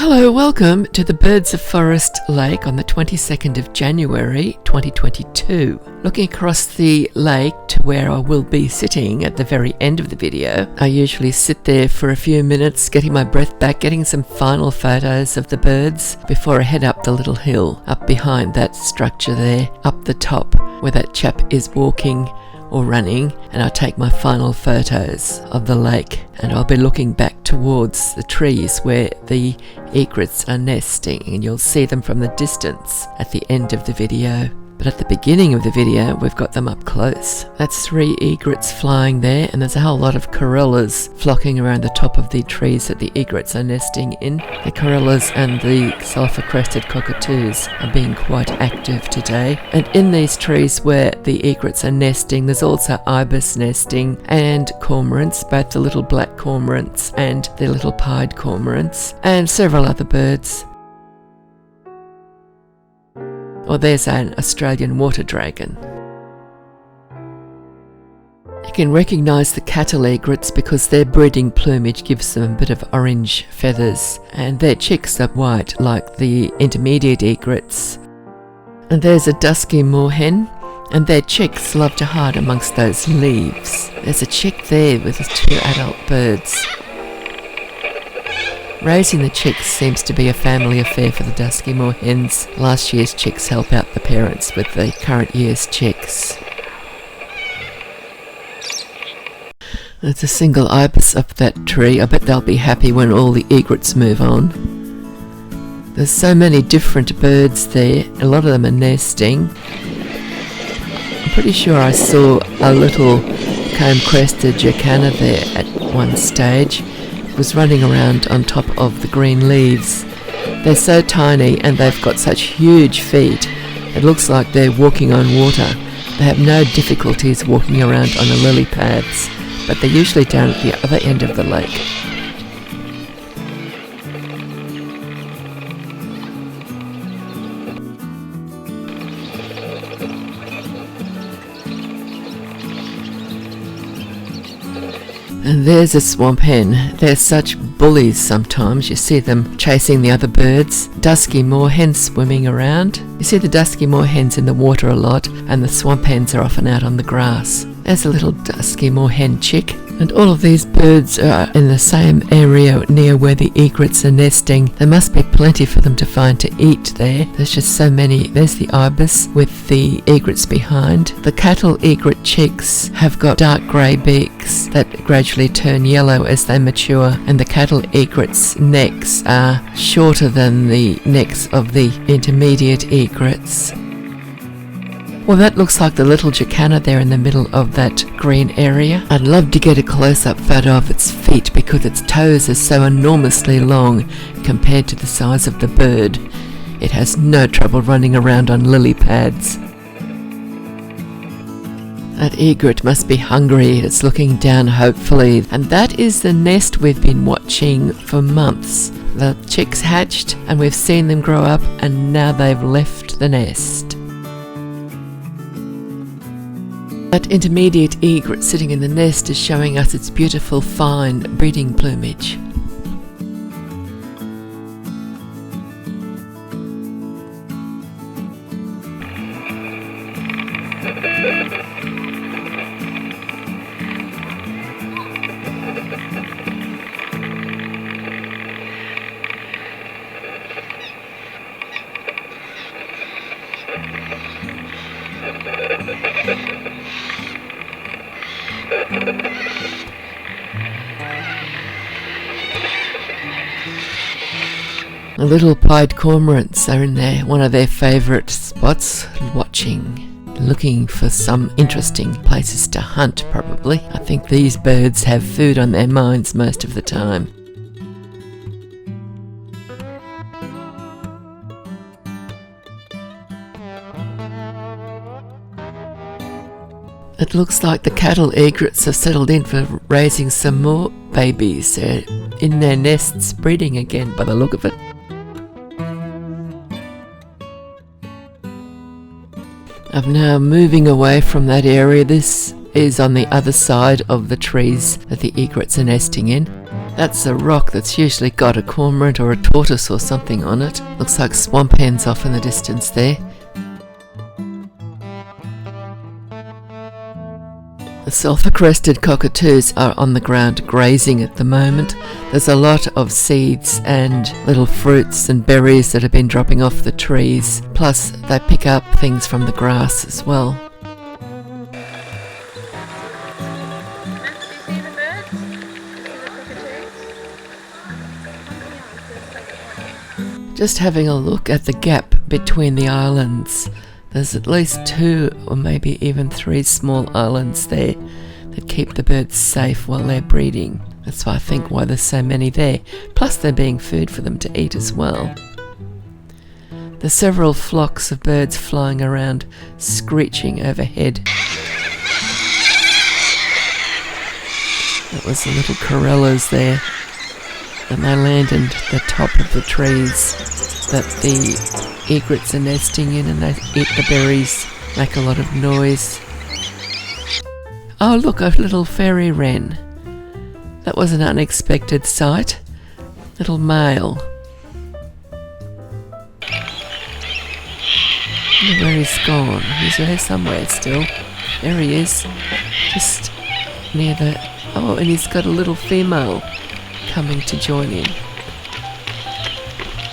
Hello, welcome to the Birds of Forest Lake on the 22nd of January 2022. Looking across the lake to where I will be sitting at the very end of the video. I usually sit there for a few minutes, getting my breath back, getting some final photos of the birds before I head up the little hill, up behind that structure there, up the top where that chap is walking or running, and I'll take my final photos of the lake, and I'll be looking back towards the trees where the egrets are nesting, and you'll see them from the distance at the end of the video. But at the beginning of the video, we've got them up close. That's 3 egrets flying there, and there's a whole lot of corellas flocking around the top of the trees that the egrets are nesting in. The corellas and the sulphur-crested cockatoos are being quite active today. And in these trees where the egrets are nesting, there's also ibis nesting and cormorants, both the little black cormorants and the little pied cormorants, and several other birds. Or there's an Australian water dragon. You can recognise the cattle egrets because their breeding plumage gives them a bit of orange feathers, and their chicks are white like the intermediate egrets. And there's a dusky moorhen, and their chicks love to hide amongst those leaves. There's a chick there with 2 adult birds. Raising the chicks seems to be a family affair for the dusky moorhens. Last year's chicks help out the parents with the current year's chicks. There's a single ibis up that tree. I bet they'll be happy when all the egrets move on. There's so many different birds there. A lot of them are nesting. I'm pretty sure I saw a little comb-crested jacana there at one stage. Was running around on top of the green leaves. They're so tiny and they've got such huge feet. It looks like they're walking on water. They have no difficulties walking around on the lily pads, but they're usually down at the other end of the lake. And there's a swamp hen. They're such bullies sometimes. You see them chasing the other birds. Dusky moorhens swimming around. You see the dusky moorhens in the water a lot, and the swamp hens are often out on the grass. There's a little dusky moorhen chick. And all of these birds are in the same area near where the egrets are nesting. There must be plenty for them to find to eat there. There's just so many. There's the ibis with the egrets behind. The cattle egret chicks have got dark grey beaks that gradually turn yellow as they mature, and the cattle egrets' necks are shorter than the necks of the intermediate egrets. Well, that looks like the little jacana there in the middle of that green area. I'd love to get a close-up photo of its feet because its toes are so enormously long compared to the size of the bird. It has no trouble running around on lily pads. That egret must be hungry. It's looking down hopefully. And that is the nest we've been watching for months. The chicks hatched and we've seen them grow up, and now they've left the nest. That intermediate egret sitting in the nest is showing us its beautiful fine breeding plumage. The little pied cormorants are in there, one of their favourite spots, watching, looking for some interesting places to hunt probably. I think these birds have food on their minds most of the time. It looks like the cattle egrets have settled in for raising some more babies. They're in their nests breeding again by the look of it. I'm now moving away from that area. This is on the other side of the trees that the egrets are nesting in. That's a rock that's usually got a cormorant or a tortoise or something on it. Looks like swamp hens off in the distance there. The sulphur-crested cockatoos are on the ground grazing at the moment. There's a lot of seeds and little fruits and berries that have been dropping off the trees. Plus, they pick up things from the grass as well. Just having a look at the gap between the islands. There's at least 2 or maybe even 3 small islands there that keep the birds safe while they're breeding. That's why I think why there's so many there. Plus they're being food for them to eat as well. There's several flocks of birds flying around, screeching overhead. That was the little corellas there. And they land in the top of the trees that the egrets are nesting in, and they eat the berries, make a lot of noise. Oh look, a little fairy wren. That was an unexpected sight. Little male. I wonder where he's gone. He's there somewhere still. There he is. Just near the... Oh, and he's got a little female coming to join in.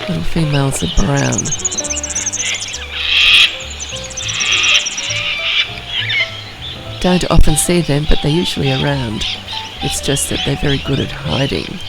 Little females are brown. Don't often see them, but they're usually around. It's just that they're very good at hiding.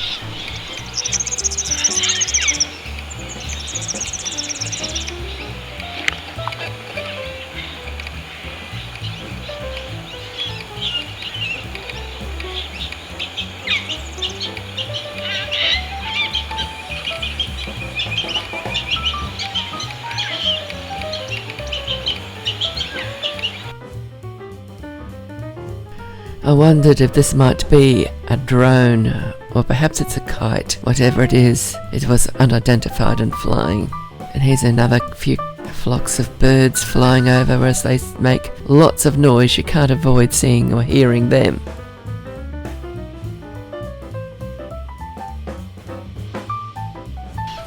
I wondered if this might be a drone, or perhaps it's a kite. Whatever it is, it was unidentified and flying. And here's another few flocks of birds flying over as they make lots of noise. You can't avoid seeing or hearing them.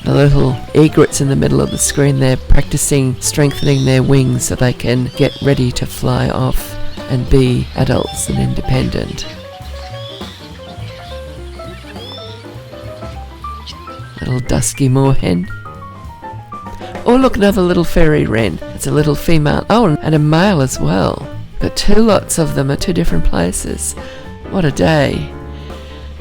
The little egrets in the middle of the screen, they're practicing strengthening their wings so they can get ready to fly off and be adults and independent. Little dusky moorhen. Oh look, another little fairy wren. It's a little female. Oh, and a male as well. Got 2 lots of them at 2 different places. What a day.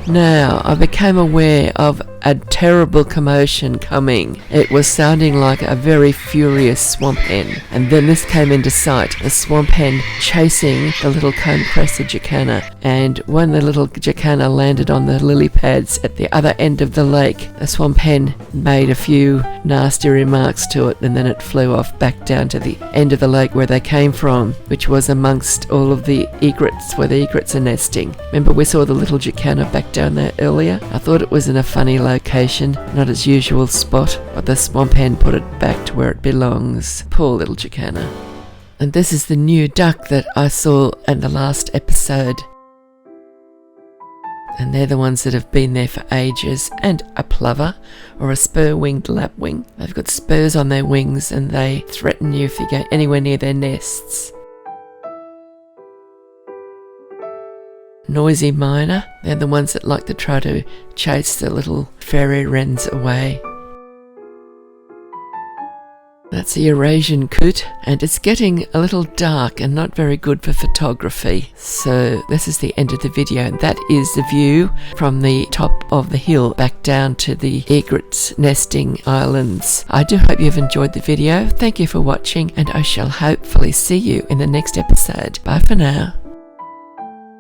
Now, I became aware of a terrible commotion coming. It was sounding like a very furious swamp hen. And then this came into sight, a swamp hen chasing the little crested jacana. And when the little jacana landed on the lily pads at the other end of the lake, the swamp hen made a few nasty remarks to it, and then it flew off back down to the end of the lake where they came from, which was amongst all of the egrets, where the egrets are nesting. Remember we saw the little jacana back down there earlier? I thought it was in a funny location, not its usual spot, but the swamp hen put it back to where it belongs. Poor little jacana. And this is the new duck that I saw in the last episode. And they're the ones that have been there for ages. And a plover, or a spur-winged lapwing. They've got spurs on their wings and they threaten you if you go anywhere near their nests. Noisy miner, they're the ones that like to try to chase the little fairy wrens away. That's the Eurasian coot, and it's getting a little dark and not very good for photography. So this is the end of the video, and that is the view from the top of the hill back down to the egrets nesting islands. I do hope you've enjoyed the video. Thank you for watching, and I shall hopefully see you in the next episode. Bye for now.